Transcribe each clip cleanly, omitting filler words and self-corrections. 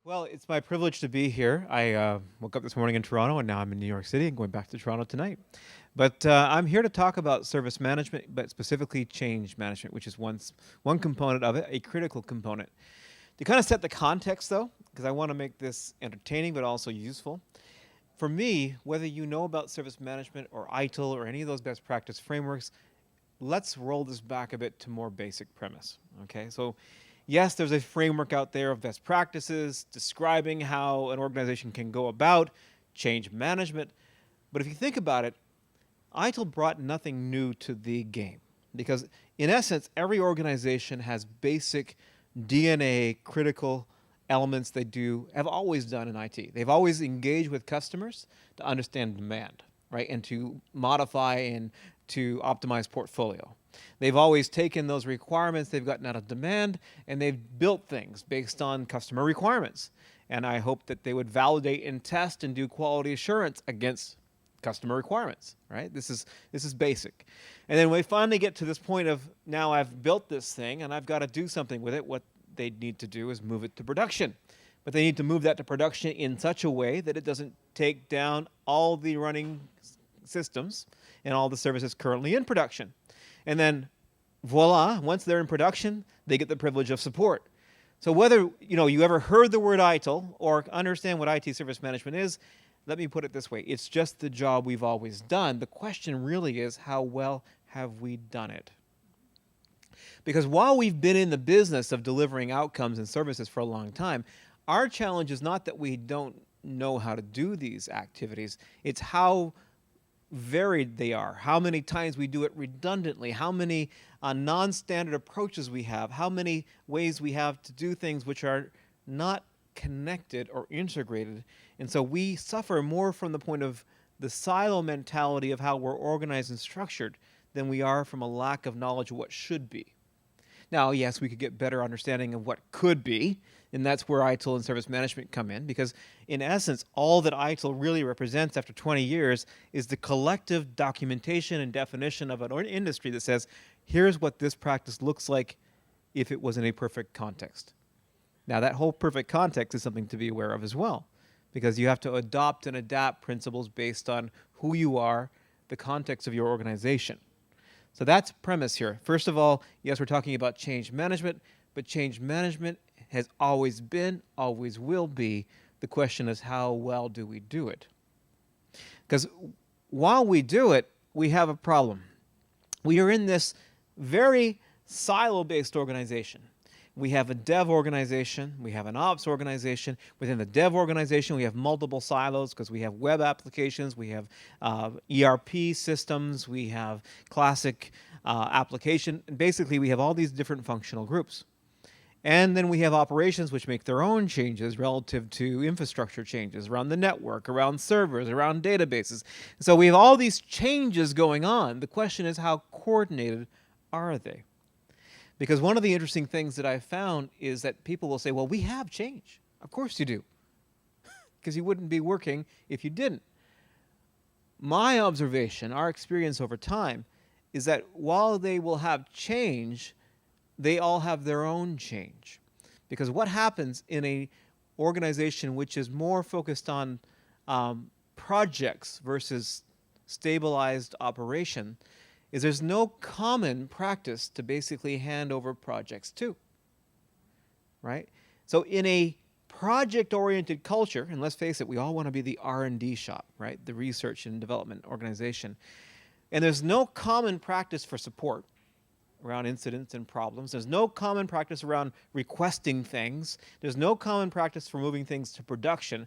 Well, it's my privilege to be here. I woke up this morning in Toronto, and now I'm in New York City and going back to Toronto tonight. But I'm here to talk about service management, but specifically change management, which is one component of it, a critical component. To kind of set the context, though, because I want to make this entertaining but also useful. For me, whether you know about service management or ITIL or any of those best practice frameworks, let's roll this back a bit to more basic premise. Okay, so yes, there's a framework out there of best practices describing how an organization can go about change management. But if you think about it, ITIL brought nothing new to the game because, in essence, every organization has basic DNA critical elements they have always done in IT. They've always engaged with customers to understand demand, right, and to modify and to optimize portfolio. They've always taken those requirements they've gotten out of demand and they've built things based on customer requirements. And I hope that they would validate and test and do quality assurance against customer requirements, right? This is basic. And then we finally get to this point of now I've built this thing and I've got to do something with it. What they need to do is move it to production. But they need to move that to production in such a way that it doesn't take down all the running systems and all the services currently in production. And then voila, once they're in production, they get the privilege of support. So whether you ever heard the word ITIL or understand what IT service management is, let me put it this way. It's just the job we've always done. The question really is, how well have we done it? Because while we've been in the business of delivering outcomes and services for a long time, our challenge is not that we don't know how to do these activities. It's how varied they are, how many times we do it redundantly, how many non-standard approaches we have, how many ways we have to do things which are not connected or integrated. And so we suffer more from the point of the silo mentality of how we're organized and structured than we are from a lack of knowledge of what should be. Now, yes, we could get better understanding of what could be, and that's where ITIL and service management come in, because in essence, all that ITIL really represents after 20 years is the collective documentation and definition of an industry that says, here's what this practice looks like if it was in a perfect context. Now, that whole perfect context is something to be aware of as well, because you have to adopt and adapt principles based on who you are, the context of your organization. So that's premise here. First of all, yes, we're talking about change management, but change management has always been, always will be. The question is, how well do we do it? Because while we do it, we have a problem. We are in this very silo-based organization. We have a dev organization, we have an ops organization. Within the dev organization, we have multiple silos because we have web applications, we have ERP systems, we have classic application. And basically, we have all these different functional groups. And then we have operations which make their own changes relative to infrastructure changes around the network, around servers, around databases. So we have all these changes going on. The question is, how coordinated are they? Because one of the interesting things that I've found is that people will say, well, we have change. Of course you do. Because you wouldn't be working if you didn't. My observation, our experience over time, is that while they will have change, they all have their own change. Because what happens in an organization which is more focused on projects versus stabilized operation is there's no common practice to basically hand over projects to, right? So in a project-oriented culture, and let's face it, we all want to be the R&D shop, right? The research and development organization. And there's no common practice for support around incidents and problems. There's no common practice around requesting things. There's no common practice for moving things to production.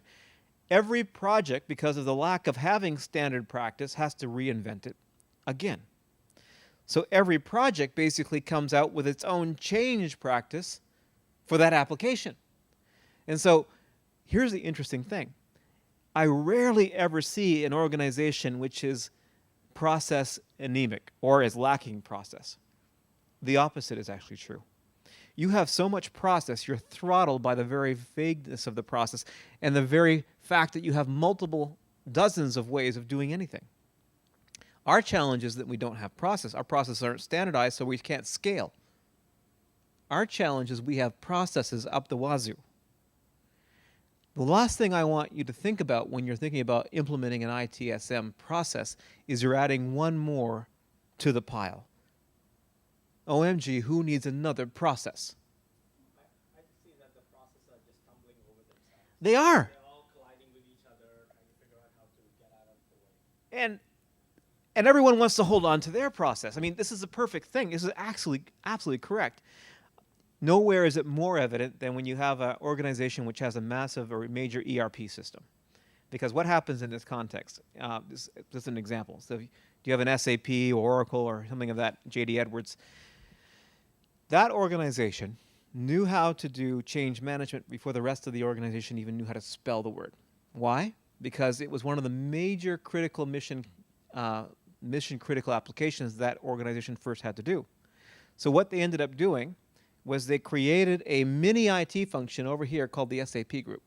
Every project, because of the lack of having standard practice, has to reinvent it again. So every project basically comes out with its own change practice for that application. And so here's the interesting thing. I rarely ever see an organization which is process anemic or is lacking process. The opposite is actually true. You have so much process, you're throttled by the very vagueness of the process and the very fact that you have multiple dozens of ways of doing anything. Our challenge is that we don't have process. Our processes aren't standardized, so we can't scale. Our challenge is we have processes up the wazoo. The last thing I want you to think about when you're thinking about implementing an ITSM process is you're adding one more to the pile. OMG, who needs another process? I see that the processes are just tumbling over themselves. They are. They're all colliding with each other, trying to figure out how to get out of the way. And everyone wants to hold on to their process. I mean, this is a perfect thing. This is absolutely correct. Nowhere is it more evident than when you have an organization which has a massive or major ERP system. Because what happens in this context? This is an example. So do you have an SAP or Oracle or something of that, JD Edwards? That organization knew how to do change management before the rest of the organization even knew how to spell the word. Why? Because it was one of the major critical mission critical applications that organization first had to do. So what they ended up doing was they created a mini IT function over here called the SAP group.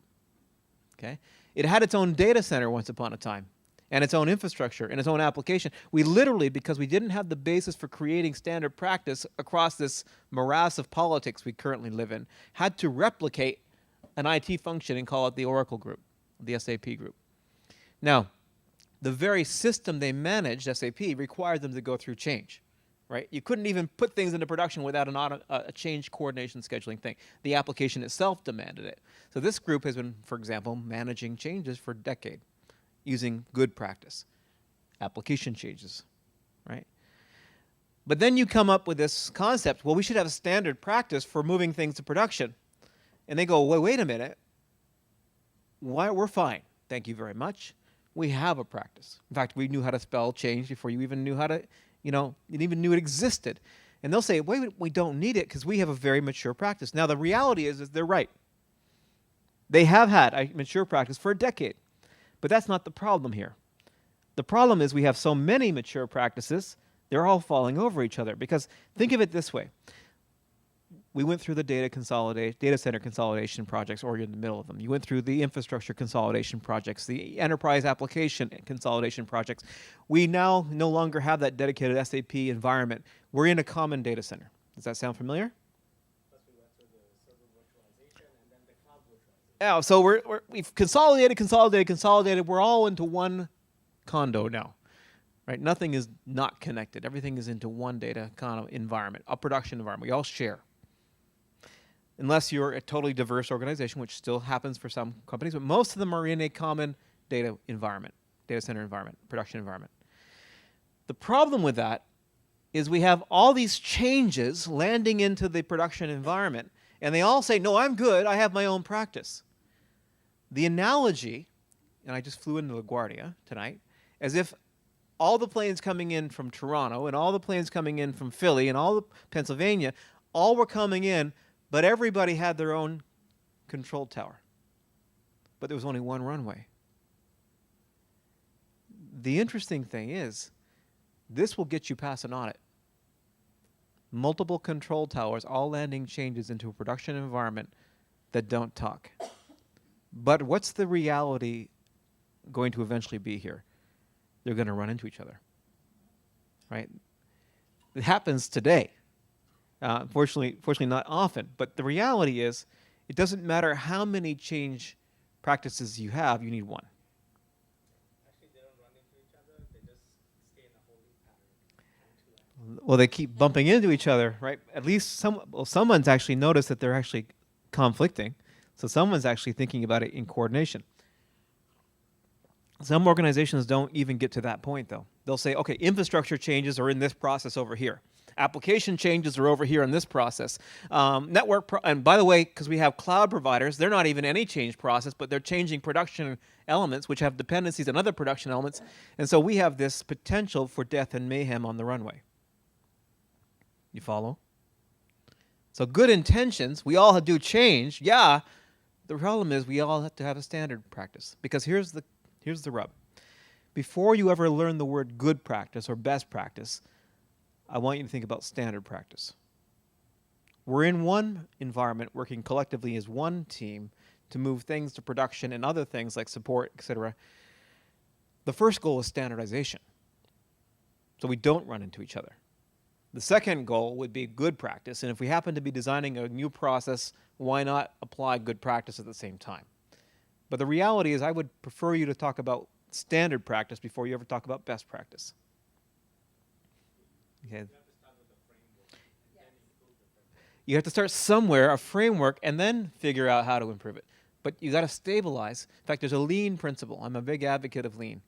Okay? It had its own data center once upon a time, and its own infrastructure, and its own application. We literally, because we didn't have the basis for creating standard practice across this morass of politics we currently live in, had to replicate an IT function and call it the Oracle group, the SAP group. Now, the very system they managed, SAP, required them to go through change. Right? You couldn't even put things into production without a change coordination scheduling thing. The application itself demanded it. So this group has been, for example, managing changes for a decade using good practice, application changes, right? But then you come up with this concept, well, we should have a standard practice for moving things to production. And they go, wait a minute. We're fine. Thank you very much. We have a practice. In fact, we knew how to spell change before you even knew how to you even knew it existed. And they'll say, wait, we don't need it because we have a very mature practice. Now, the reality is they're right. They have had a mature practice for a decade. But that's not the problem here. The problem is we have so many mature practices, they're all falling over each other. Because think of it this way. We went through the data center consolidation projects, or you're in the middle of them. You went through the infrastructure consolidation projects, the enterprise application consolidation projects. We now no longer have that dedicated SAP environment. We're in a common data center. Does that sound familiar? Plus, we went through the server virtualization and then the cloud virtualization. Yeah, so we've consolidated. We're all into one condo now. Right? Nothing is not connected. Everything is into one data kind of environment, a production environment. We all share. Unless you're a totally diverse organization, which still happens for some companies, but most of them are in a common data environment, data center environment, production environment. The problem with that is we have all these changes landing into the production environment, and they all say, no, I'm good, I have my own practice. The analogy, and I just flew into LaGuardia tonight, as if all the planes coming in from Toronto and all the planes coming in from Philly and all the Pennsylvania, all were coming in, but everybody had their own control tower. But there was only one runway. The interesting thing is, this will get you past an audit. Multiple control towers all landing changes into a production environment that don't talk. But what's the reality going to eventually be here? They're going to run into each other. Right? It happens today. Fortunately not often, but the reality is it doesn't matter how many change practices you have, you need one. Actually, they don't run into each other. They just stay in a holding pattern. Well, they keep bumping into each other, right? At least someone's actually noticed that they're actually conflicting. So someone's actually thinking about it in coordination. Some organizations don't even get to that point, though. They'll say, okay, infrastructure changes are in this process over here. Application changes are over here in this process. And by the way, because we have cloud providers, they're not even any change process, but they're changing production elements, which have dependencies on other production elements. And so we have this potential for death and mayhem on the runway. You follow? So good intentions, we all do change, yeah. The problem is we all have to have a standard practice. Because here's the rub. Before you ever learn the word good practice or best practice, I want you to think about standard practice. We're in one environment working collectively as one team to move things to production and other things like support, etc. The first goal is standardization, so we don't run into each other. The second goal would be good practice, and if we happen to be designing a new process, why not apply good practice at the same time? But the reality is I would prefer you to talk about standard practice before you ever talk about best practice. Okay. You have to start with a framework and then improve the framework. You have to start somewhere, a framework, and then figure out how to improve it. But you got to stabilize. In fact, there's a lean principle. I'm a big advocate of lean.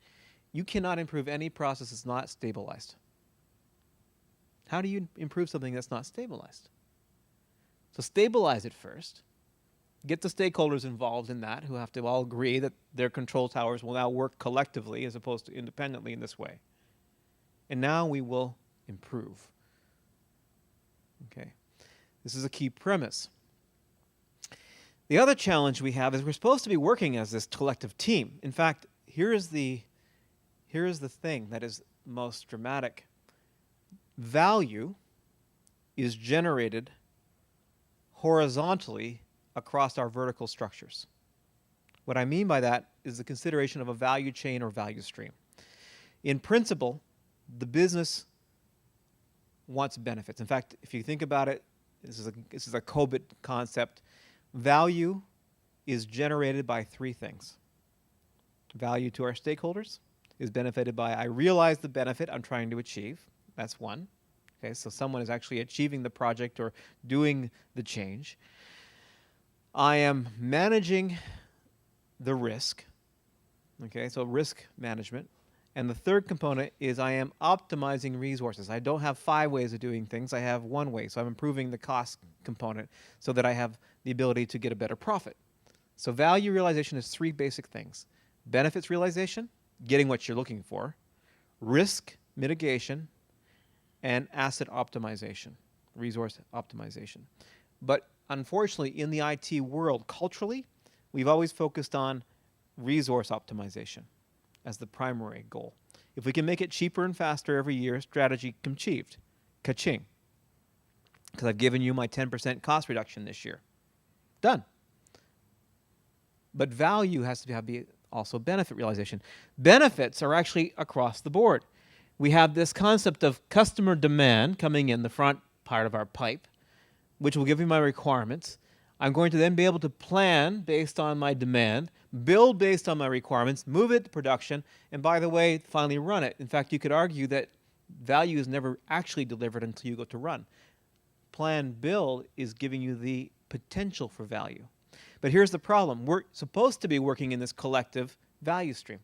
You cannot improve any process that's not stabilized. How do you improve something that's not stabilized? So stabilize it first. Get the stakeholders involved in that, who have to all agree that their control towers will now work collectively as opposed to independently in this way. And now we will improve. Okay. This is a key premise. The other challenge we have is we're supposed to be working as this collective team. In fact, here is the thing that is most dramatic. Value is generated horizontally across our vertical structures. What I mean by that is the consideration of a value chain or value stream. In principle, the business wants benefits. In fact, if you think about it, this is a COBIT concept. Value is generated by three things. Value to our stakeholders is benefited by I realize the benefit I'm trying to achieve. That's one. Okay, so someone is actually achieving the project or doing the change. I am managing the risk. Okay, so risk management. And the third component is I am optimizing resources. I don't have 5 ways of doing things. I have 1 way. So I'm improving the cost component so that I have the ability to get a better profit. So value realization is 3 basic things. Benefits realization, getting what you're looking for. Risk mitigation, and asset optimization, resource optimization. But unfortunately, in the IT world, culturally, we've always focused on resource optimization as the primary goal. If we can make it cheaper and faster every year, strategy achieved. Ka-ching. Because I've given you my 10% cost reduction this year. Done. But value has to be also benefit realization. Benefits are actually across the board. We have this concept of customer demand coming in the front part of our pipe, which will give me my requirements. I'm going to then be able to plan based on my demand, build based on my requirements, move it to production, and by the way, finally run it. In fact, you could argue that value is never actually delivered until you go to run. Plan build is giving you the potential for value. But here's the problem. We're supposed to be working in this collective value stream,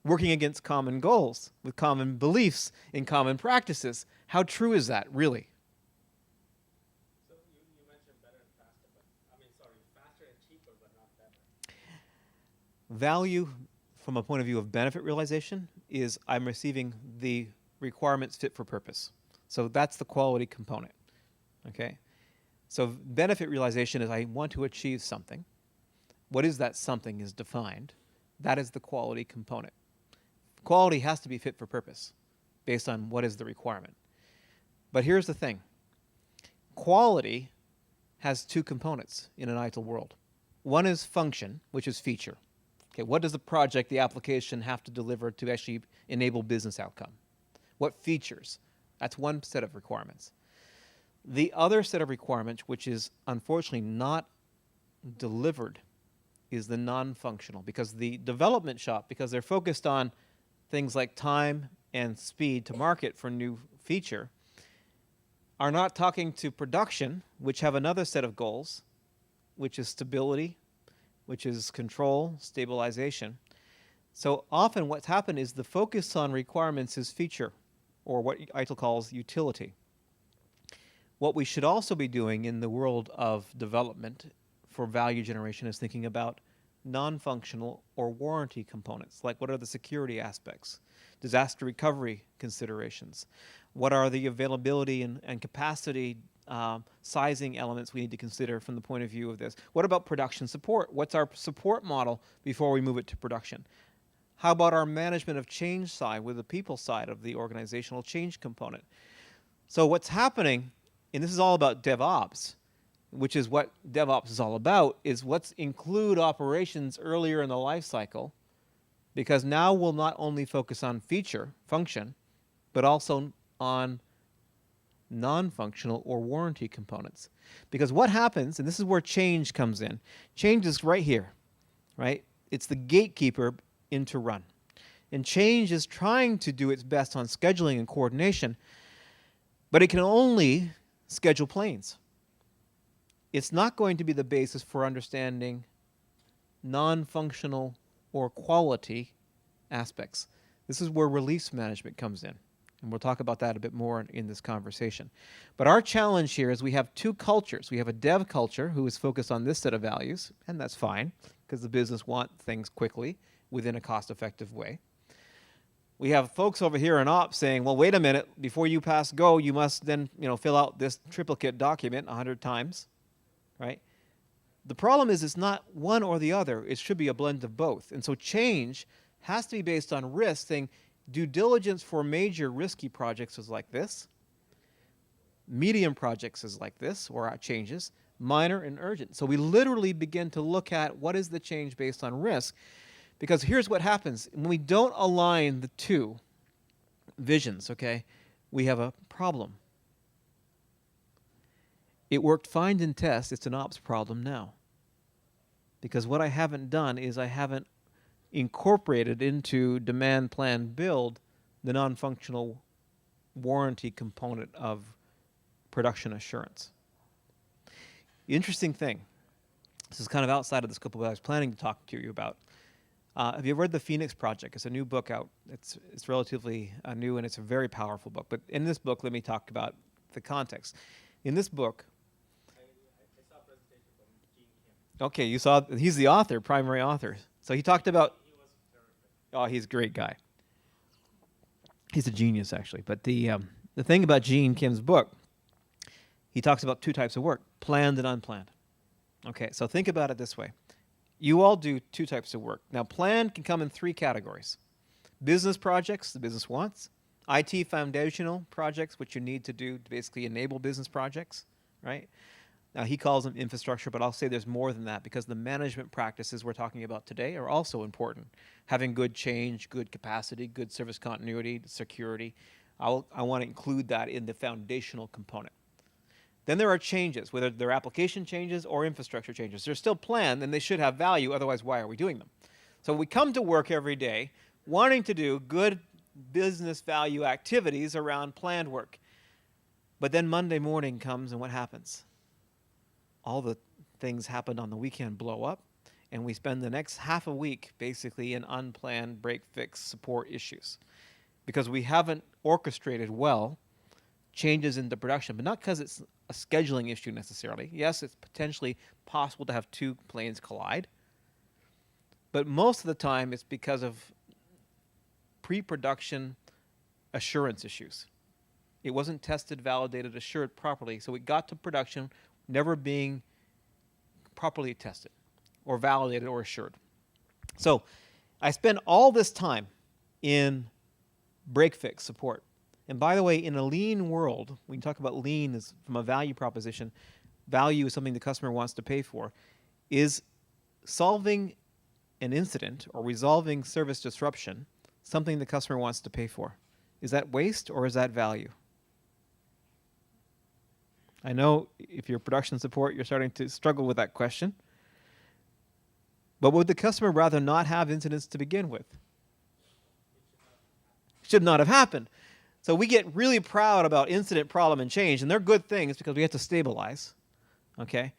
working against common goals, with common beliefs in common practices. How true is that, really? So you mentioned better and faster, faster and cheaper, but not better. Value, from a point of view of benefit realization, is I'm receiving the requirements fit for purpose. So that's the quality component, okay? So benefit realization is I want to achieve something. What is that something is defined. That is the quality component. Quality has to be fit for purpose based on what is the requirement. But here's the thing. Quality has 2 components in an ITIL world. One is function, which is feature. Okay, what does the project, the application have to deliver to actually enable business outcome? What features? That's one set of requirements. The other set of requirements, which is unfortunately not delivered, is the non-functional, because the development shop, because they're focused on things like time and speed to market for new feature, are not talking to production, which have another set of goals, which is stability, which is control, stabilization. So often what's happened is the focus on requirements is feature, or what ITIL calls utility. What we should also be doing in the world of development for value generation is thinking about non-functional or warranty components, like what are the security aspects, disaster recovery considerations, what are the availability and capacity sizing elements we need to consider from the point of view of this. What about production support? What's our support model before we move it to production? How about our management of change side with the people side of the organizational change component? So what's happening, and this is all about DevOps, which is what DevOps is all about, is let's include operations earlier in the life cycle, because now we'll not only focus on feature, function, but also on non-functional or warranty components. Because what happens, and this is where change comes in, change is right here, right? It's the gatekeeper into run. And change is trying to do its best on scheduling and coordination, but it can only schedule planes. It's not going to be the basis for understanding non-functional or quality aspects. This is where release management comes in. And we'll talk about that a bit more in this conversation. But our challenge here is we have two cultures. We have a dev culture who is focused on this set of values, and that's fine because the business want things quickly within a cost-effective way. We have folks over here in ops saying, well, wait a minute, before you pass go, you must then fill out this triplicate document 100 times, right? The problem is it's not one or the other. It should be a blend of both. And so change has to be based on risk, saying due diligence for major risky projects is like this, medium projects is like this, or changes, minor and urgent. So we literally begin to look at what is the change based on risk, because here's what happens. When we don't align the two visions, okay, we have a problem. It worked fine in test. It's an ops problem now. Because what I haven't done is I haven't incorporated into demand plan build the non-functional warranty component of production assurance. Interesting thing. This is kind of outside of the scope of what I was planning to talk to you about. Have you ever read The Phoenix Project? It's a new book out. It's relatively new, and it's a very powerful book. But in this book, let me talk about the context. In this book, I saw a presentation from Gene Kim. okay, you saw, he's the author, primary author. So he talked about, He was terrific. oh, he's a great guy. He's a genius, actually. But the thing about Gene Kim's book, he talks about two types of work, planned and unplanned. Okay, so think about it this way. You all do two types of work. Now, planned can come in three categories. Business projects, the business wants. IT foundational projects, which you need to do to basically enable business projects, right? Now, he calls them infrastructure, but I'll say there's more than that because the management practices we're talking about today are also important. Having good change, good capacity, good service continuity, security. I want to include that in the foundational component. Then there are changes, whether they're application changes or infrastructure changes. They're still planned, and they should have value. Otherwise, why are we doing them? So we come to work every day wanting to do good business value activities around planned work. But then Monday morning comes, and what happens? All the things happened on the weekend blow up, and we spend the next half a week basically in unplanned break-fix support issues because we haven't orchestrated well changes into production, but not because it's a scheduling issue necessarily. Yes, it's potentially possible to have two planes collide, but most of the time it's because of pre-production assurance issues. It wasn't tested, validated, assured properly, so it got to production never being properly tested or validated or assured. So I spend all this time in break-fix support. And by the way, in a lean world, we can talk about lean as from a value proposition. Value is something the customer wants to pay for. Is solving an incident or resolving service disruption something the customer wants to pay for? Is that waste or is that value? I know if you're production support, you're starting to struggle with that question. But would the customer rather not have incidents to begin with? Should not have happened. So we get really proud about incident, problem, and change, and they're good things because we have to stabilize, okay?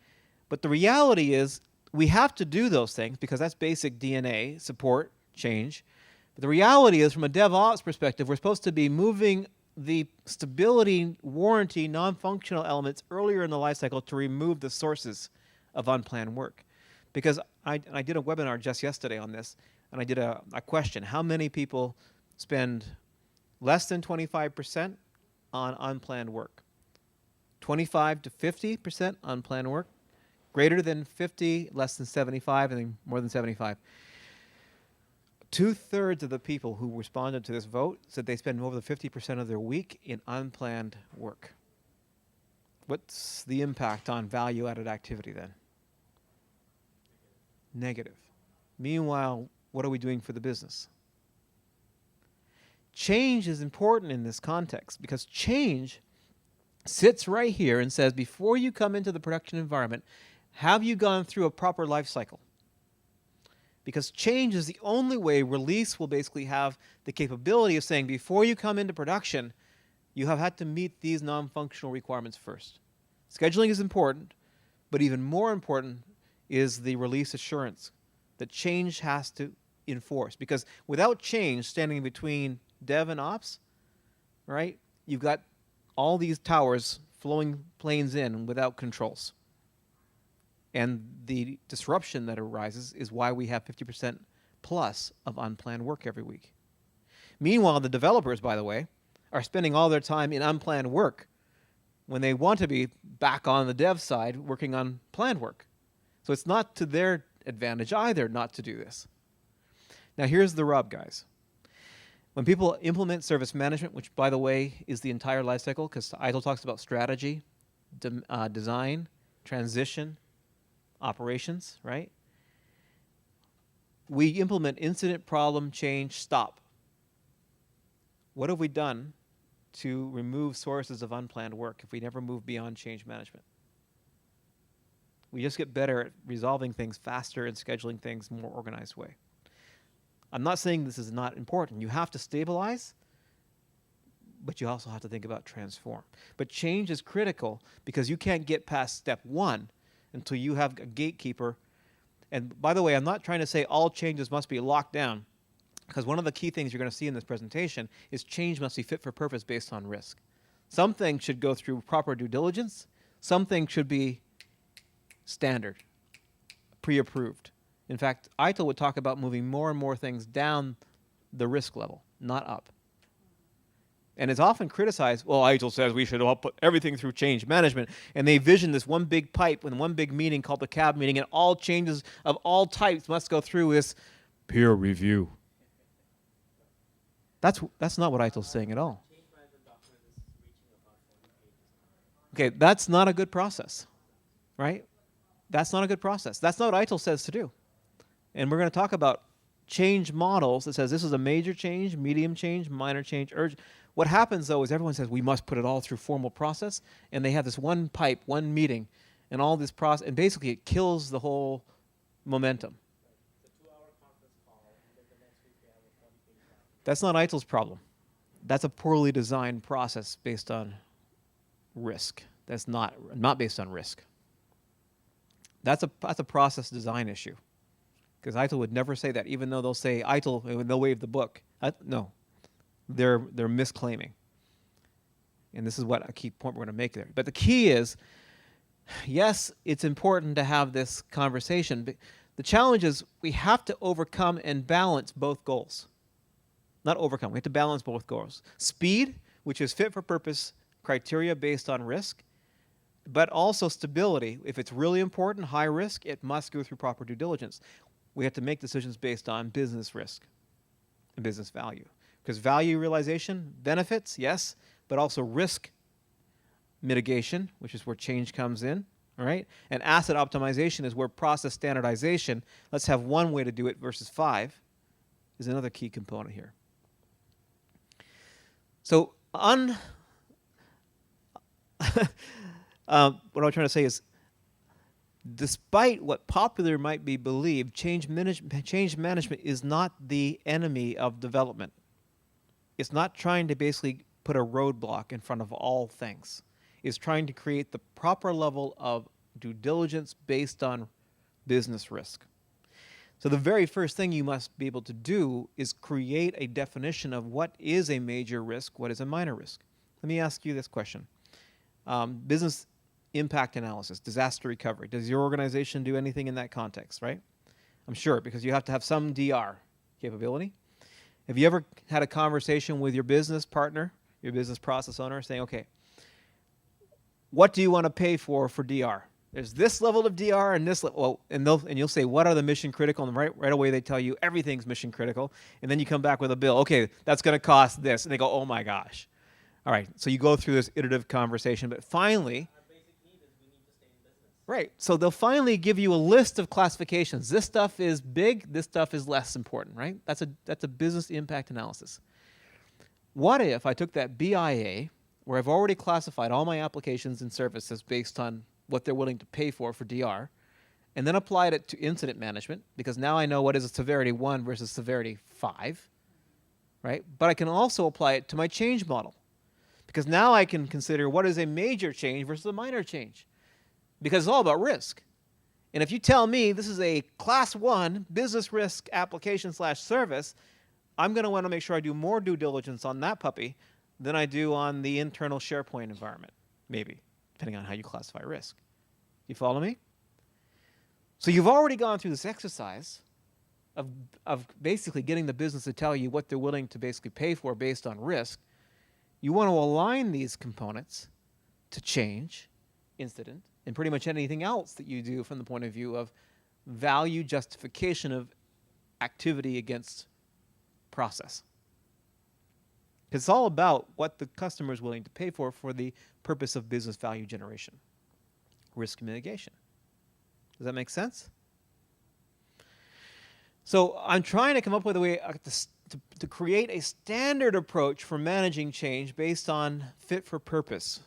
But the reality is we have to do those things because that's basic DNA, support, change. But the reality is from a DevOps perspective, we're supposed to be moving the stability, warranty, non-functional elements earlier in the lifecycle to remove the sources of unplanned work. Because I did a webinar just yesterday on this, and I did a question. How many people spend less than 25% on unplanned work? 25 to 50% unplanned work? Greater than 50, less than 75, and then more than 75. 2/3 of the people who responded to this vote said they spend more than 50% of their week in unplanned work. What's the impact on value-added activity then? Negative. Meanwhile, what are we doing for the business? Change is important in this context because change sits right here and says, before you come into the production environment, have you gone through a proper life cycle? Because change is the only way release will basically have the capability of saying, before you come into production, you have had to meet these non-functional requirements first. Scheduling is important, but even more important is the release assurance that change has to enforce. Because without change standing between dev and ops, right, you've got all these towers flowing planes in without controls. And the disruption that arises is why we have 50% plus of unplanned work every week. Meanwhile, the developers, by the way, are spending all their time in unplanned work when they want to be back on the dev side working on planned work. So it's not to their advantage either not to do this. Now here's the rub, guys. When people implement service management, which by the way is the entire life cycle, because ITIL talks about strategy, design, transition, operations, right? We implement incident, problem, change, stop. What have we done to remove sources of unplanned work if we never move beyond change management? We just get better at resolving things faster and scheduling things in a more organized way. I'm not saying this is not important. You have to stabilize, but you also have to think about transform. But change is critical because you can't get past step one until you have a gatekeeper. And by the way, I'm not trying to say all changes must be locked down, because one of the key things you're going to see in this presentation is change must be fit for purpose based on risk. Some things should go through proper due diligence. Some things should be standard, pre-approved. In fact, ITIL would talk about moving more and more things down the risk level, not up. And it's often criticized, well, ITIL says we should all put everything through change management. And they vision this one big pipe with one big meeting called the CAB meeting, and all changes of all types must go through this peer review. That's not what ITIL's saying at all. Okay, that's not a good process, right? That's not a good process. That's not what ITIL says to do. And we're going to talk about change models that says this is a major change, medium change, minor change, urgent. What happens, though, is everyone says we must put it all through formal process, and they have this one pipe, one meeting, and all this process, and basically it kills the whole momentum. That's not ITIL's problem. That's a poorly designed process based on risk. That's not based on risk. That's a process design issue. Because ITIL would never say that, even though they'll say ITIL, they'll waive the book. No, they're misclaiming. And this is what a key point we're going to make there. But the key is, yes, it's important to have this conversation. But the challenge is we have to overcome and balance both goals. Not overcome. We have to balance both goals. Speed, which is fit for purpose criteria based on risk, but also stability. If it's really important, high risk, it must go through proper due diligence. We have to make decisions based on business risk and business value. Because value realization, benefits, yes, but also risk mitigation, which is where change comes in, all right? And asset optimization is where process standardization, let's have one way to do it versus 5, is another key component here. So what I'm trying to say is, despite what popular might be believed, change management is not the enemy of development. It's not trying to basically put a roadblock in front of all things. It's trying to create the proper level of due diligence based on business risk. So the very first thing you must be able to do is create a definition of what is a major risk, what is a minor risk. Let me ask you this question. Business impact analysis, disaster recovery. Does your organization do anything in that context, right? I'm sure, because you have to have some DR capability. Have you ever had a conversation with your business partner, your business process owner, saying, okay, what do you want to pay for DR? There's this level of DR and this level, and you'll say, what are the mission critical? And right away they tell you everything's mission critical. And then you come back with a bill. Okay, that's going to cost this. And they go, oh my gosh. All right, so you go through this iterative conversation, but finally, right, so they'll finally give you a list of classifications. This stuff is big, this stuff is less important, right? That's a business impact analysis. What if I took that BIA, where I've already classified all my applications and services based on what they're willing to pay for DR, and then applied it to incident management, because now I know what is a severity 1 versus severity 5, right? But I can also apply it to my change model, because now I can consider what is a major change versus a minor change, because it's all about risk. And if you tell me this is a class 1 business risk application / service, I'm going to want to make sure I do more due diligence on that puppy than I do on the internal SharePoint environment, maybe, depending on how you classify risk. You follow me? So you've already gone through this exercise of basically getting the business to tell you what they're willing to basically pay for based on risk. You want to align these components to change, incident, and pretty much anything else that you do from the point of view of value justification of activity against process. It's all about what the customer is willing to pay for the purpose of business value generation, risk mitigation. Does that make sense? So I'm trying to come up with a way to create a standard approach for managing change based on fit for purpose.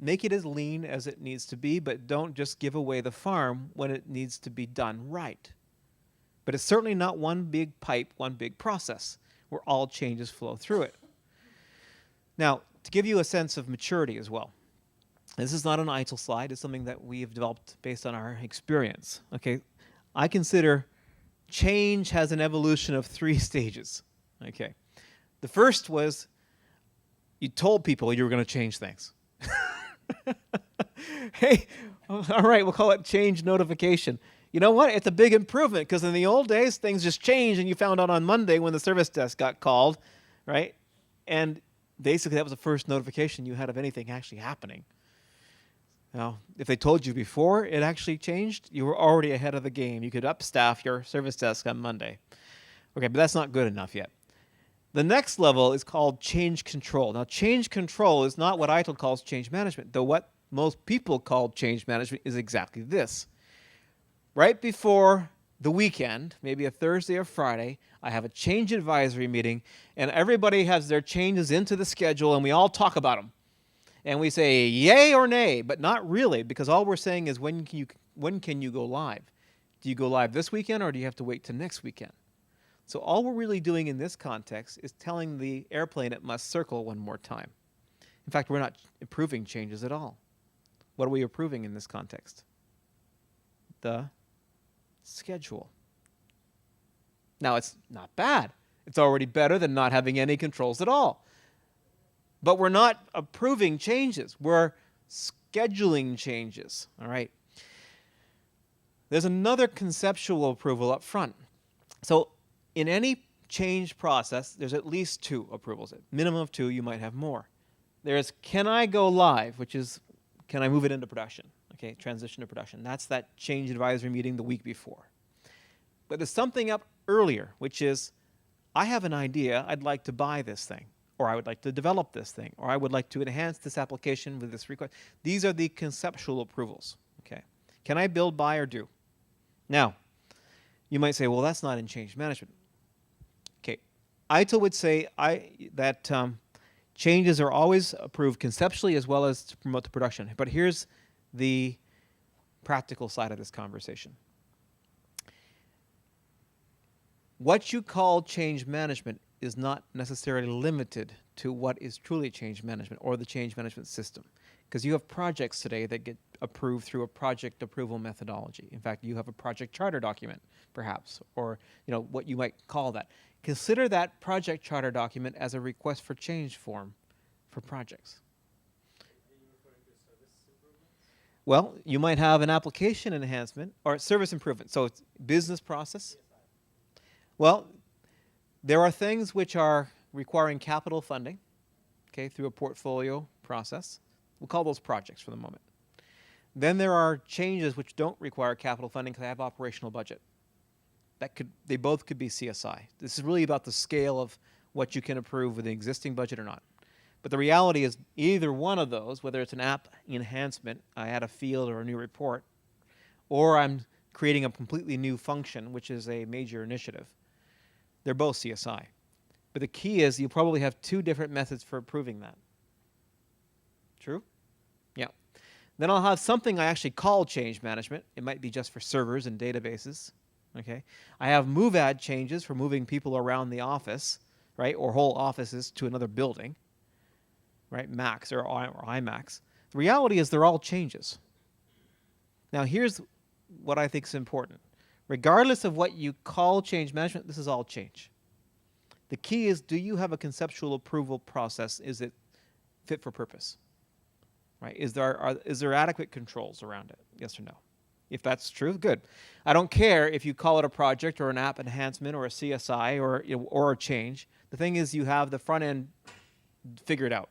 Make it as lean as it needs to be, but don't just give away the farm when it needs to be done right. But it's certainly not one big pipe, one big process where all changes flow through it. Now, to give you a sense of maturity as well, this is not an ITIL slide. It's something that we have developed based on our experience. Okay, I consider change has an evolution of 3 stages. Okay, the first was you told people you were going to change things. Hey, all right, we'll call it change notification. You know what? It's a big improvement, because in the old days, things just changed and you found out on Monday when the service desk got called, right? And basically that was the first notification you had of anything actually happening. Now, if they told you before it actually changed, you were already ahead of the game. You could upstaff your service desk on Monday. Okay, but that's not good enough yet. The next level is called change control. Now, change control is not what ITIL calls change management, though what most people call change management is exactly this. Right before the weekend, maybe a Thursday or Friday, I have a change advisory meeting, and everybody has their changes into the schedule, and we all talk about them. And we say yay or nay, but not really, because all we're saying is when can you go live? Do you go live this weekend, or do you have to wait till next weekend? So all we're really doing in this context is telling the airplane it must circle one more time. In fact, we're not approving changes at all. What are we approving in this context? The schedule. Now, it's not bad. It's already better than not having any controls at all. But we're not approving changes. We're scheduling changes. All right. There's another conceptual approval up front. So in any change process, there's at least 2 approvals. At minimum of 2, you might have more. There's can I go live, which is can I move it into production? Okay, transition to production. That's that change advisory meeting the week before. But there's something up earlier, which is I have an idea, I'd like to buy this thing, or I would like to develop this thing, or I would like to enhance this application with this request. These are the conceptual approvals. Okay, can I build, buy, or do? Now, you might say, well, that's not in change management. Okay, ITIL would say that changes are always approved conceptually as well as to promote the production. But here's the practical side of this conversation. What you call change management is not necessarily limited to what is truly change management or the change management system. Because you have projects today that get approved through a project approval methodology. In fact, you have a project charter document, perhaps, or what you might call that. Consider that project charter document as a request for change form for projects. Are you referring to service improvements? Well, you might have an application enhancement or service improvement. So it's business process. Well, there are things which are requiring capital funding, okay, through a portfolio process. We'll call those projects for the moment. Then there are changes which don't require capital funding because they have operational budget. They both could be CSI. This is really about the scale of what you can approve with the existing budget or not. But the reality is either one of those, whether it's an app enhancement, I add a field or a new report, or I'm creating a completely new function, which is a major initiative, they're both CSI. But the key is you probably have 2 different methods for approving that. True? Yeah. Then I'll have something I actually call change management. It might be just for servers and databases. Okay. I have move add changes for moving people around the office, right, or whole offices to another building, right, Macs or IMAX. The reality is they're all changes. Now here's what I think is important. Regardless of what you call change management, this is all change. The key is, do you have a conceptual approval process? Is it fit for purpose? Right? Is there adequate controls around it? Yes or no? If that's true, good. I don't care if you call it a project or an app enhancement or a CSI or a change. The thing is, you have the front end figured out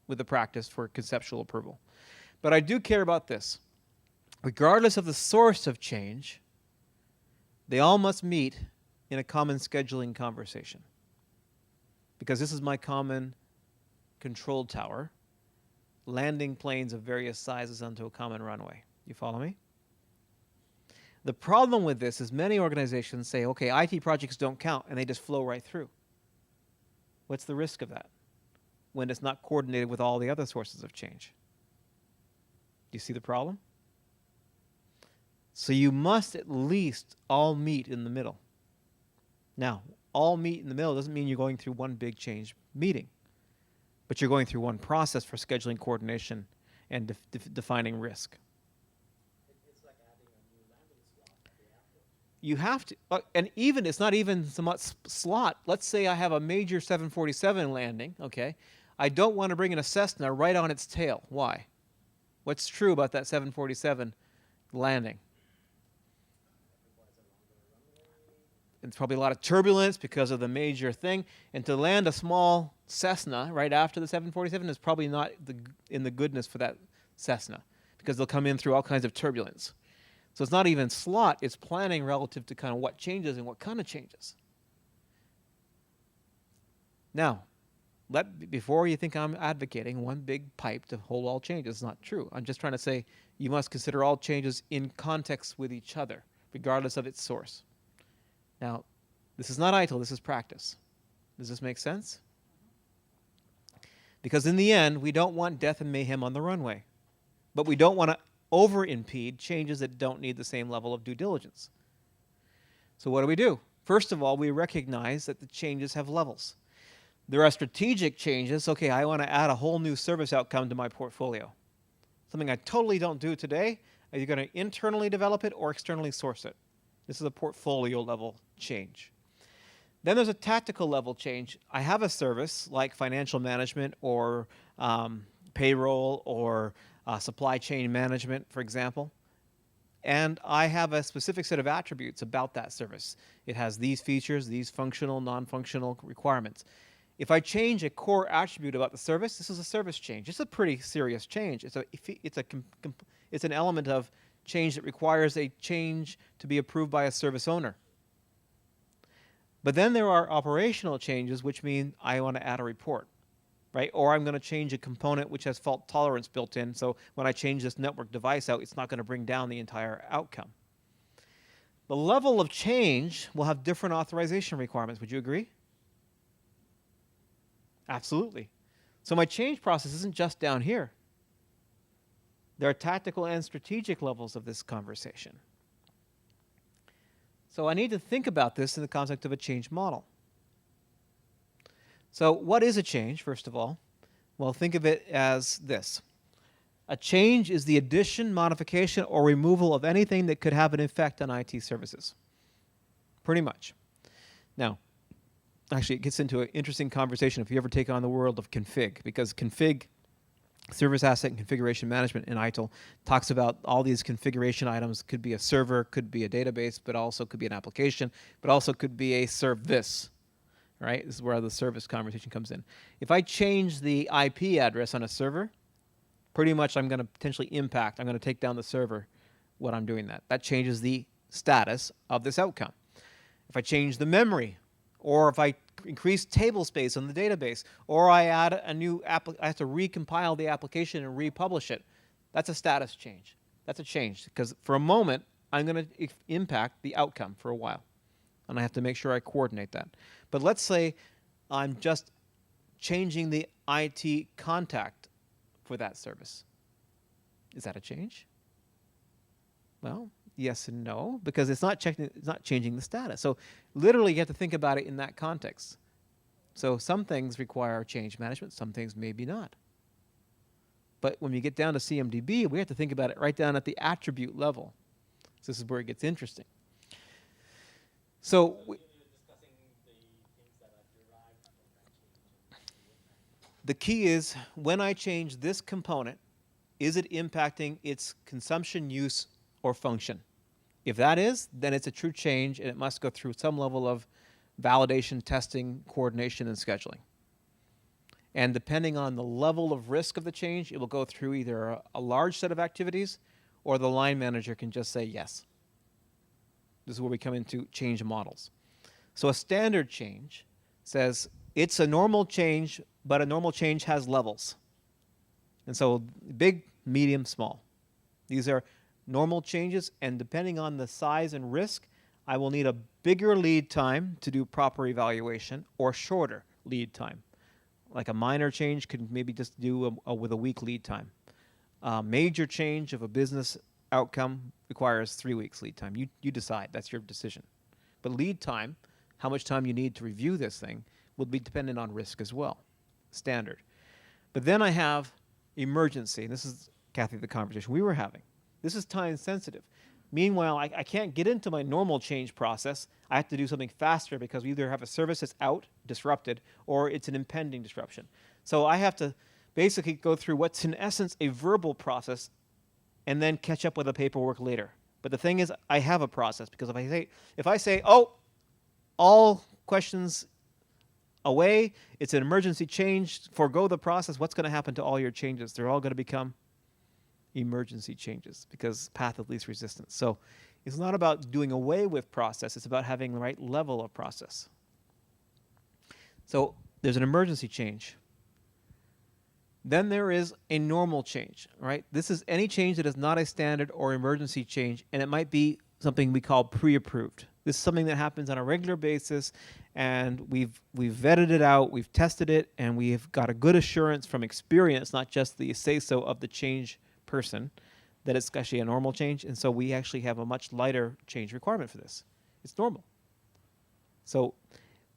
with the practice for conceptual approval. But I do care about this. Regardless of the source of change, they all must meet in a common scheduling conversation. Because this is my common control tower, landing planes of various sizes onto a common runway. You follow me? The problem with this is many organizations say, okay, IT projects don't count, and they just flow right through. What's the risk of that when it's not coordinated with all the other sources of change? Do you see the problem? So you must at least all meet in the middle. Now, all meet in the middle doesn't mean you're going through one big change meeting, but you're going through one process for scheduling coordination and defining risk. It's like adding a new landing slot at the airport. You have to, and even, it's not even so much slot. Let's say I have a major 747 landing, okay? I don't want to bring in a Cessna right on its tail. Why? What's true about that 747 landing? It's probably a lot of turbulence because of the major thing. And to land a small Cessna right after the 747 is probably not in the goodness for that Cessna, because they'll come in through all kinds of turbulence. So it's not even slot, it's planning relative to kind of what changes and what kind of changes. Now, before you think I'm advocating one big pipe to hold all changes, it's not true. I'm just trying to say you must consider all changes in context with each other, regardless of its source. Now, this is not ITIL, this is practice. Does this make sense? Because in the end, we don't want death and mayhem on the runway. But we don't want to over-impede changes that don't need the same level of due diligence. So what do? First of all, we recognize that the changes have levels. There are strategic changes. Okay, I want to add a whole new service outcome to my portfolio. Something I totally don't do today. Are you going to internally develop it or externally source it? This is a portfolio level change. Then there's a tactical level change. I have a service like financial management or payroll or supply chain management, for example, and I have a specific set of attributes about that service. It has these features, these functional, non-functional requirements. If I change a core attribute about the service, this is a service change. It's a pretty serious change. It's an element of change that requires a change to be approved by a service owner. But then there are operational changes, which mean I want to add a report, right? Or I'm going to change a component which has fault tolerance built in, so when I change this network device out, it's not going to bring down the entire outcome. The level of change will have different authorization requirements. Would you agree? Absolutely. So my change process isn't just down here. There are tactical and strategic levels of this conversation. So I need to think about this in the context of a change model. So what is a change, first of all? Well, think of it as this. A change is the addition, modification, or removal of anything that could have an effect on IT services. Pretty much. Now, actually, it gets into an interesting conversation if you ever take on the world of config, because config, service asset and configuration management in ITIL, talks about all these configuration items. Could be a server, could be a database, but also could be an application, but also could be a service, right? This is where the service conversation comes in. If I change the IP address on a server, pretty much I'm going to potentially impact, I'm going to take down the server when I'm doing that. That changes the status of this outcome. If I change the memory, or if I increase table space on the database, or I add a new I have to recompile the application and republish it, that's a status change. That's a change, because for a moment, I'm going to impact the outcome for a while. And I have to make sure I coordinate that. But let's say I'm just changing the IT contact for that service. Is that a change? Well, yes and no, because it's not changing the status. So literally you have to think about it in that context. So some things require change management, some things maybe not. But when we get down to CMDB, we have to think about it right down at the attribute level. So this is where it gets interesting. So You're discussing the things that are derived from that change and the impact. the key is when I change this component, is it impacting its consumption, use, or function? If that is, then it's a true change and it must go through some level of validation, testing, coordination, and scheduling. And depending on the level of risk of the change, it will go through either a large set of activities or the line manager can just say yes. This is where we come into change models. So a standard change says it's a normal change, but a normal change has levels. And so big, medium, small. These are normal changes, and depending on the size and risk, I will need a bigger lead time to do proper evaluation or shorter lead time. Like a minor change could maybe just do with a week lead time. Major change of a business outcome requires 3 weeks lead time. You decide. That's your decision. But lead time, how much time you need to review this thing, will be dependent on risk as well. Standard. But then I have emergency. And this is, Kathy, the conversation we were having. This is time sensitive. Meanwhile, I can't get into my normal change process. I have to do something faster because we either have a service that's out, disrupted, or it's an impending disruption. So I have to basically go through what's in essence a verbal process and then catch up with the paperwork later. But the thing is, I have a process because if I say, oh, all questions away, it's an emergency change, forego the process, what's going to happen to all your changes? They're all going to become emergency changes because path of least resistance. So it's not about doing away with process, it's about having the right level of process. So there's an emergency change. Then there is a normal change, right? This is any change that is not a standard or emergency change, and it might be something we call pre-approved. This is something that happens on a regular basis, and we've vetted it out, we've tested it, and we've got a good assurance from experience, not just the say-so of the change person, that it's actually a normal change, and so we actually have a much lighter change requirement for this. It's normal. So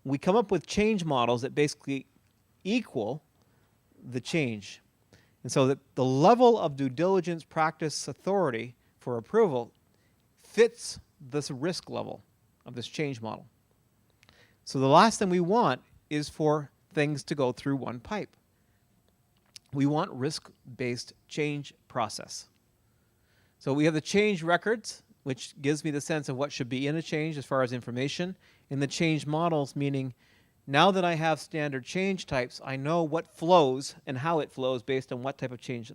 we come up with change models that basically equal the change. And so that the level of due diligence, practice, authority for approval fits this risk level of this change model. So the last thing we want is for things to go through one pipe. We want risk-based change process. So we have the change records, which gives me the sense of what should be in a change as far as information, and the change models, meaning now that I have standard change types, I know what flows and how it flows based on what type of change.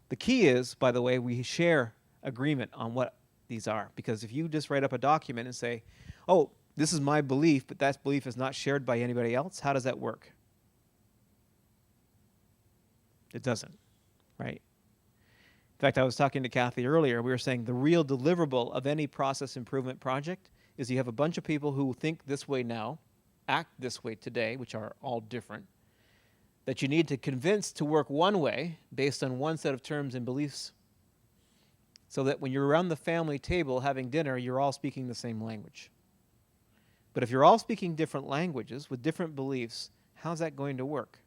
The key is, by the way, we share agreement on what these are, because if you just write up a document and say, oh, this is my belief, but that belief is not shared by anybody else, how does that work? It doesn't, right? In fact, I was talking to Kathy earlier. We were saying the real deliverable of any process improvement project is you have a bunch of people who think this way now, act this way today, which are all different, that you need to convince to work one way based on one set of terms and beliefs, so that when you're around the family table having dinner, you're all speaking the same language. But if you're all speaking different languages with different beliefs, how's that going to work?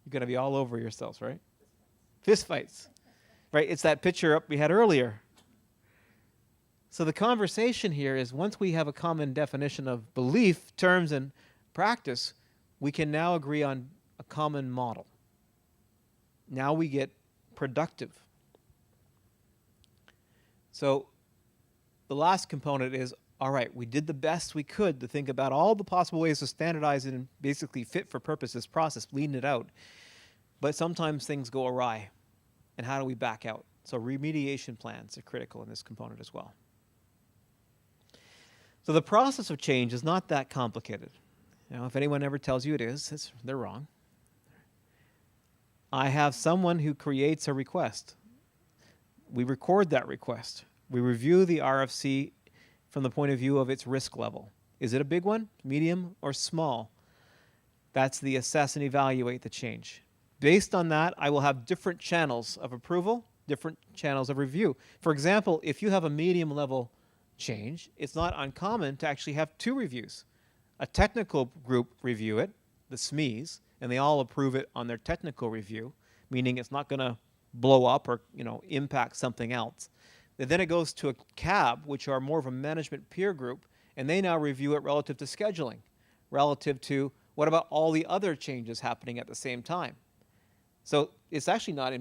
You're going to be all over yourselves, right? Fist fights. Right? It's that picture up we had earlier. So the conversation here is once we have a common definition of belief, terms, and practice, we can now agree on a common model. Now we get productive. So the last component is, all right, we did the best we could to think about all the possible ways to standardize it and basically fit for purpose this process, leading it out. But sometimes things go awry. And how do we back out? So remediation plans are critical in this component as well. So the process of change is not that complicated. You know, if anyone ever tells you it is, they're wrong. I have someone who creates a request. We record that request. We review the RFC from the point of view of its risk level. Is it a big one, medium, or small? That's the assess and evaluate the change. Based on that, I will have different channels of approval, different channels of review. For example, if you have a medium level change, it's not uncommon to actually have two reviews. A technical group review it, the SMEs, and they all approve it on their technical review, meaning it's not going to blow up or impact something else. And then it goes to a CAB, which are more of a management peer group, and they now review it relative to scheduling, relative to what about all the other changes happening at the same time. So it's actually not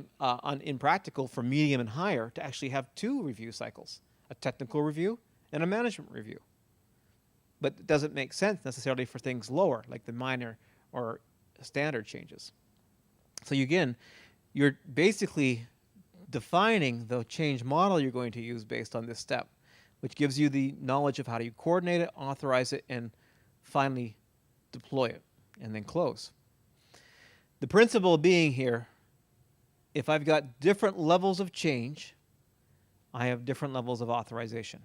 impractical for medium and higher to actually have two review cycles, a technical review and a management review. But it doesn't make sense necessarily for things lower, like the minor or standard changes. So again, you're basically defining the change model you're going to use based on this step, which gives you the knowledge of how to coordinate it, authorize it, and finally deploy it, and then close. The principle being here, if I've got different levels of change, I have different levels of authorization,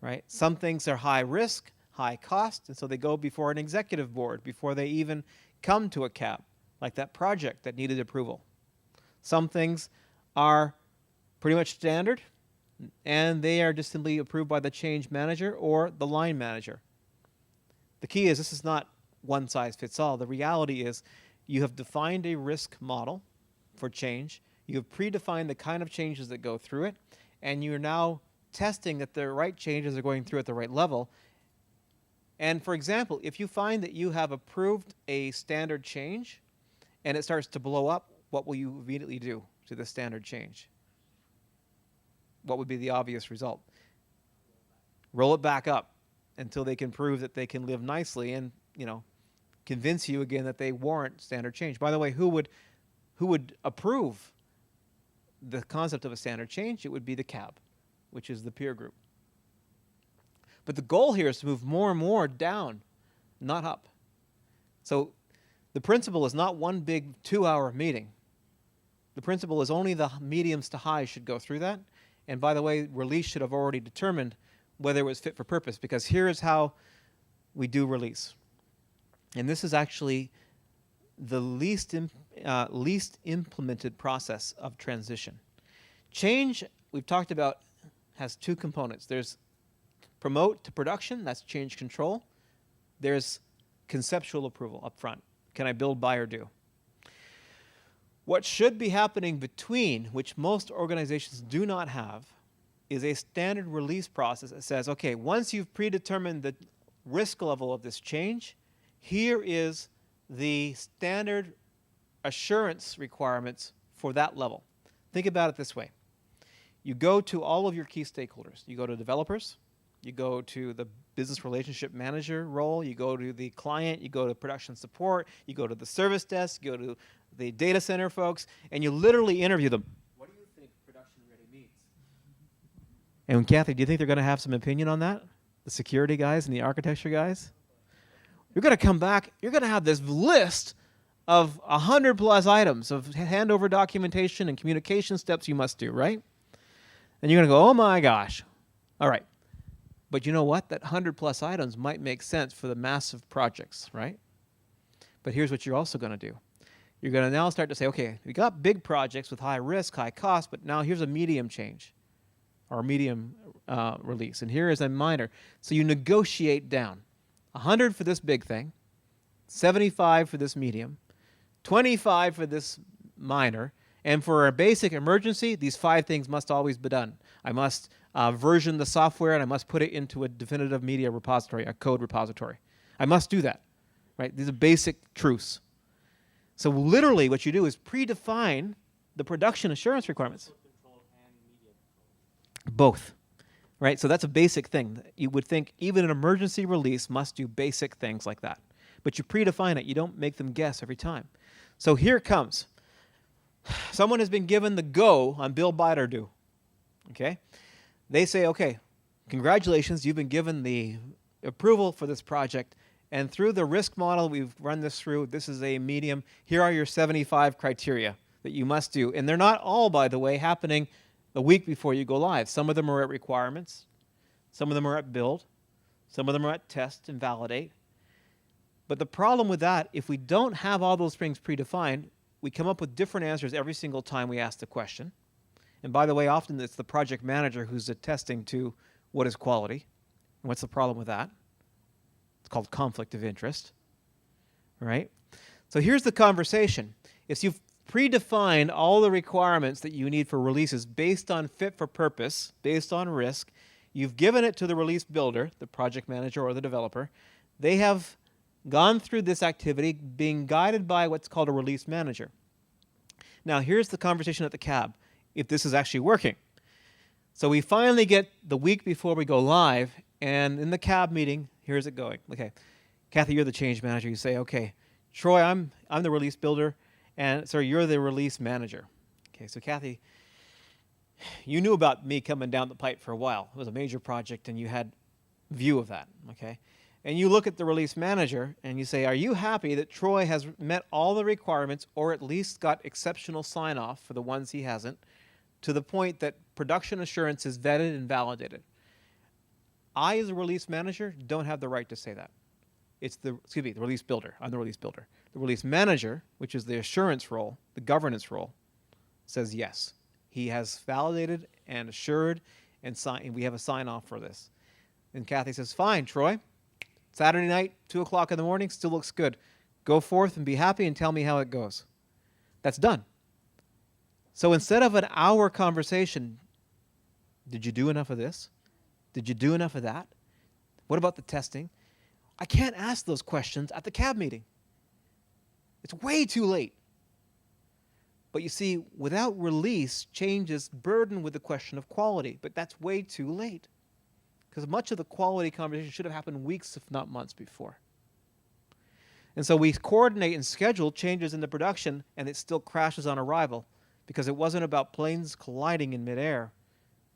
right? Some things are high risk, high cost, and so they go before an executive board before they even come to a CAB, like that project that needed approval. Some things are pretty much standard, and they are just simply approved by the change manager or the line manager. The key is this is not one size fits all. The reality is you have defined a risk model for change. You have predefined the kind of changes that go through it, and you're now testing that the right changes are going through at the right level. And for example, if you find that you have approved a standard change and it starts to blow up, what will you immediately do to the standard change? What would be the obvious result? Roll it back up until they can prove that they can live nicely and, convince you again that they warrant standard change. By the way, who would approve the concept of a standard change? It would be the CAB, which is the peer group. But the goal here is to move more and more down, not up. So the principle is not one big 2-hour meeting. The principle is only the mediums to highs should go through that. And by the way, release should have already determined whether it was fit for purpose, because here is how we do release. And this is actually the least implemented process of transition. Change, we've talked about, has two components. There's promote to production, that's change control. There's conceptual approval up front. Can I build, buy, or do? What should be happening between, which most organizations do not have, is a standard release process that says, okay, once you've predetermined the risk level of this change, here is the standard assurance requirements for that level. Think about it this way. You go to all of your key stakeholders. You go to developers, you go to the business relationship manager role, you go to the client, you go to production support, you go to the service desk, you go to the data center folks, and you literally interview them. What do you think production ready means? And Kathy, do you think they're going to have some opinion on that? The security guys and the architecture guys? You're going to come back, you're going to have this list of 100+ items of handover documentation and communication steps you must do, right? And you're going to go, oh my gosh. All right. But you know what? That 100+ items might make sense for the massive projects, right? But here's what you're also going to do. You're going to now start to say, okay, we got big projects with high risk, high cost, but now here's a medium change or medium release. And here is a minor. So you negotiate down. 100 for this big thing, 75 for this medium, 25 for this minor, and for a basic emergency, these 5 things must always be done. I must version the software, and I must put it into a definitive media repository, a code repository. I must do that, right? These are basic truths. So literally what you do is predefine the production assurance requirements. Both. Right? So that's a basic thing. You would think even an emergency release must do basic things like that. But you predefine it. You don't make them guess every time. So here it comes. Someone has been given the go on build, buy, or do. Okay? They say, okay, congratulations, you've been given the approval for this project. And through the risk model we've run this through, this is a medium. Here are your 75 criteria that you must do. And they're not all, by the way, happening a week before you go live. Some of them are at requirements. Some of them are at build. Some of them are at test and validate. But the problem with that, if we don't have all those things predefined, we come up with different answers every single time we ask the question. And by the way, often it's the project manager who's attesting to what is quality. And what's the problem with that? It's called conflict of interest, right? So here's the conversation. If you've predefined all the requirements that you need for releases based on fit for purpose, based on risk, you've given it to the release builder, the project manager or the developer. They have gone through this activity being guided by what's called a release manager. Now, here's the conversation at the cab, if this is actually working. So we finally get the week before we go live, and in the cab meeting, here's it going. Okay, Kathy, you're the change manager. You say, okay, Troy, I'm the release builder, and sorry, you're the release manager. Okay, so Kathy, you knew about me coming down the pipe for a while. It was a major project, and you had view of that, okay? And you look at the release manager, and you say, are you happy that Troy has met all the requirements, or at least got exceptional sign-off for the ones he hasn't, to the point that production assurance is vetted and validated? I, as a release manager, don't have the right to say that. It's the release builder. I'm the release builder. The release manager, which is the assurance role, the governance role, says yes. He has validated and assured and we have a sign-off for this. And Kathy says, fine, Troy. Saturday night, 2 o'clock in the morning, still looks good. Go forth and be happy and tell me how it goes. That's done. So instead of an hour conversation, did you do enough of this? Did you do enough of that? What about the testing? I can't ask those questions at the cab meeting. It's way too late. But you see, without release, change is burdened with the question of quality. But that's way too late. Because much of the quality conversation should have happened weeks, if not months before. And so we coordinate and schedule changes in the production, and it still crashes on arrival because it wasn't about planes colliding in midair.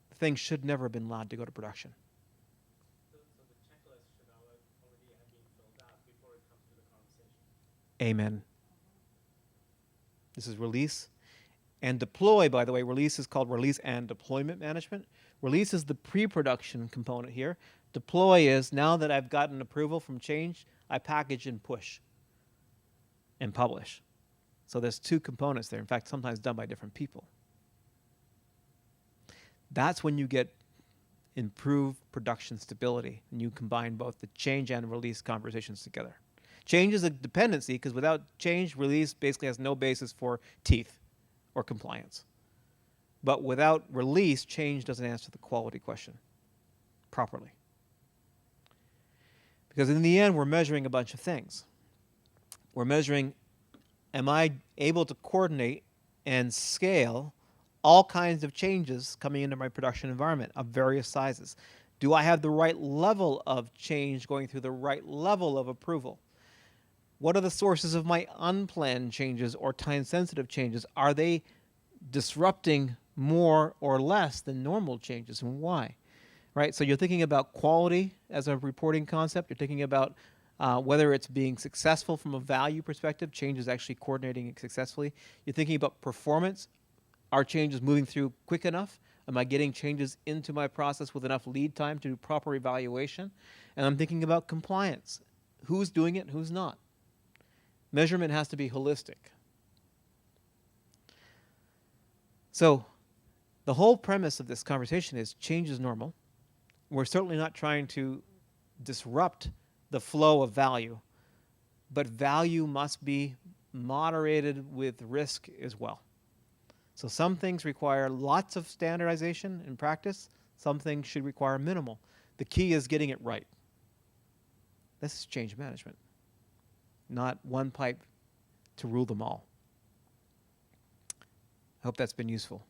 The thing should never have been allowed to go to production. So the checklist should already have been filled out before it comes to the conversation. Amen. This is release. And deploy, by the way, release is called release and deployment management. Release is the pre-production component here. Deploy is, now that I've gotten approval from change, I package and push and publish. So there's two components there. In fact, sometimes done by different people. That's when you get improved production stability, and you combine both the change and release conversations together. Change is a dependency, because without change, release basically has no basis for teeth or compliance. But without release, change doesn't answer the quality question properly. Because in the end, we're measuring a bunch of things. We're measuring, am I able to coordinate and scale all kinds of changes coming into my production environment of various sizes? Do I have the right level of change going through the right level of approval? What are the sources of my unplanned changes or time-sensitive changes? Are they disrupting more or less than normal changes, and why? Right? So you're thinking about quality as a reporting concept. You're thinking about whether it's being successful from a value perspective, change is actually coordinating it successfully. You're thinking about performance. Are changes moving through quick enough? Am I getting changes into my process with enough lead time to do proper evaluation? And I'm thinking about compliance. Who's doing it, who's not? Measurement has to be holistic. So the whole premise of this conversation is change is normal. We're certainly not trying to disrupt the flow of value, but value must be moderated with risk as well. So some things require lots of standardization in practice. Some things should require minimal. The key is getting it right. This is change management, not one pipe to rule them all. I hope that's been useful.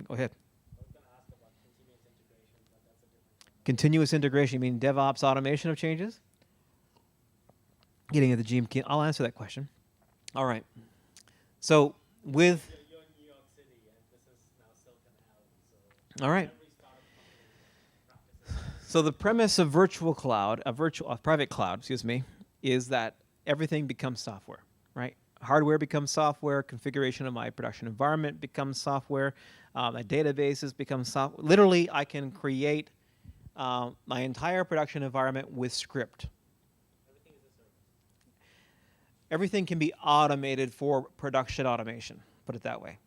Go ahead. I was going to ask about continuous integration, but that's a different. Continuous integration, you mean DevOps automation of changes? Getting at the GM, I'll answer that question. All right. So with... You're in New York City, and this is now Silicon Valley, so All right. every startup company practices. So the premise of virtual cloud, a private cloud, is that everything becomes software, right? Hardware becomes software, configuration of my production environment becomes software, my databases become software. Literally, I can create my entire production environment with script. Everything is a service. everything can be automated for production automation, put it that way.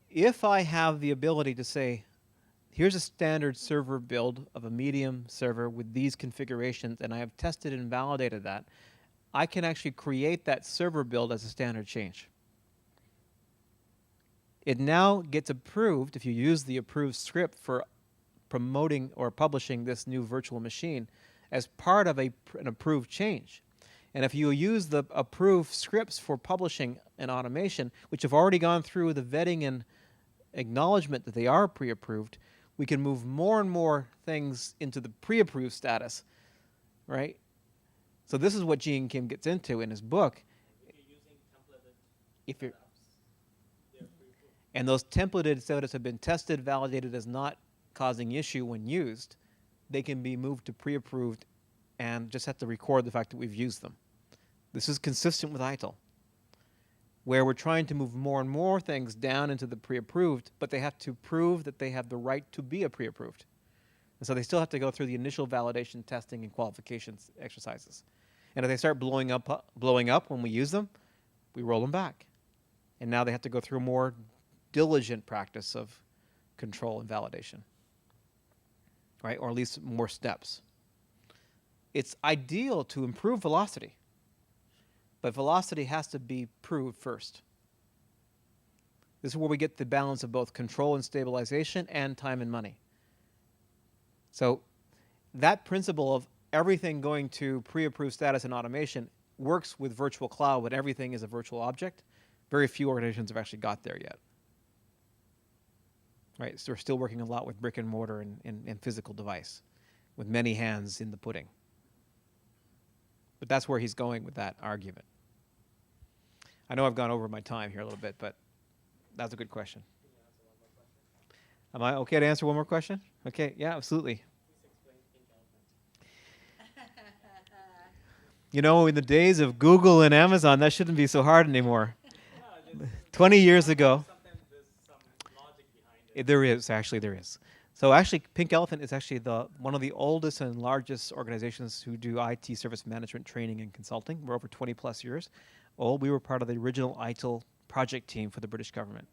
If I have the ability to say, here's a standard server build of a medium server with these configurations, and I have tested and validated that, I can actually create that server build as a standard change. It now gets approved if you use the approved script for promoting or publishing this new virtual machine as part of an approved change. And if you use the approved scripts for publishing and automation, which have already gone through the vetting and acknowledgement that they are pre-approved, we can move more and more things into the pre-approved status, right? So this is what Gene Kim gets into in his book. If you're using templated If you're, setups, they're pre-approved. and those templated setups have been tested, validated as not causing issue when used, they can be moved to pre-approved and just have to record the fact that we've used them. This is consistent with ITIL, where we're trying to move more and more things down into the pre-approved, but they have to prove that they have the right to be a pre-approved. And so they still have to go through the initial validation testing and qualifications exercises. And if they start blowing up when we use them, we roll them back. And now they have to go through a more diligent practice of control and validation, right? Or at least more steps. It's ideal to improve velocity, but velocity has to be proved first. This is where we get the balance of both control and stabilization and time and money. So that principle of everything going to pre-approved status and automation works with virtual cloud when everything is a virtual object. Very few organizations have actually got there yet. Right? So we're still working a lot with brick and mortar and physical device, with many hands in the pudding. But that's where he's going with that argument. I know I've gone over my time here a little bit, but that's a good question. Can you answer one more question? Am I okay to answer one more question? Okay, yeah, absolutely. Please explain pink elephant. You know, in the days of Google and Amazon, that shouldn't be so hard anymore. No, just 20 years ago. sometimes there's some logic behind it. There is, actually, there is. So actually, Pink Elephant is actually one of the oldest and largest organizations who do IT service management training and consulting. We're over 20 plus years old. We were part of the original ITIL project team for the British government.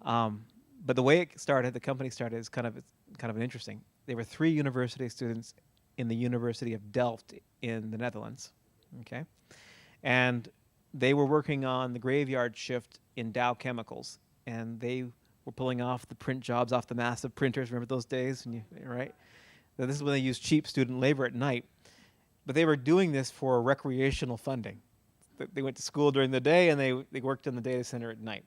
But the way it started, the company started, is kind of an interesting. There were 3 university students in the University of Delft in the Netherlands, okay? And they were working on the graveyard shift in Dow Chemicals, and they were pulling off the print jobs off the massive printers. Remember those days? Right? Now, this is when they used cheap student labor at night. But they were doing this for recreational funding. They went to school during the day, and they worked in the data center at night.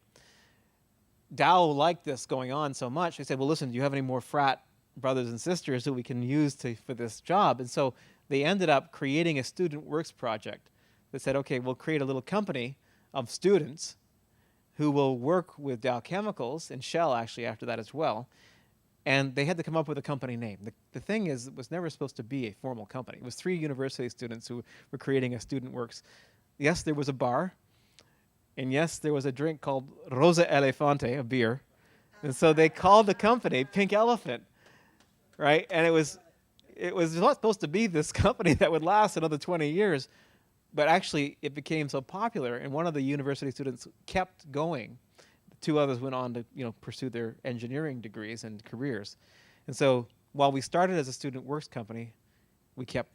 Dow liked this going on so much, they said, well, listen, do you have any more frat brothers and sisters that we can use for this job? And so they ended up creating a student works project that said, okay, we'll create a little company of students who will work with Dow Chemicals and Shell actually after that as well. And they had to come up with a company name. The thing is, it was never supposed to be a formal company. It was 3 university students who were creating a student works. Yes, there was a bar. And yes, there was a drink called Rosa Elefante, a beer. And so they called the company Pink Elephant, right? And it was not supposed to be this company that would last another 20 years. But actually, it became so popular, and one of the university students kept going. The 2 others went on to, pursue their engineering degrees and careers. And so, while we started as a student works company, we kept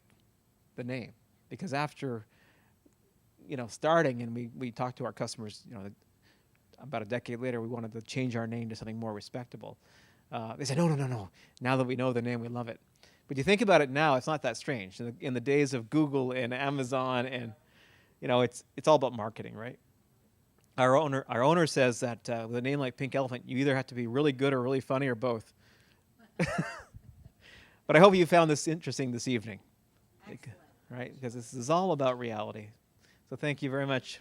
the name because after, starting and we talked to our customers, about a decade later, we wanted to change our name to something more respectable. They said, no. Now that we know the name, we love it. But you think about it now, it's not that strange. In the days of Google and Amazon, and it's all about marketing, right? Our owner says that with a name like Pink Elephant, you either have to be really good or really funny or both. But I hope you found this interesting this evening, Excellent. right? Because this is all about reality. So thank you very much.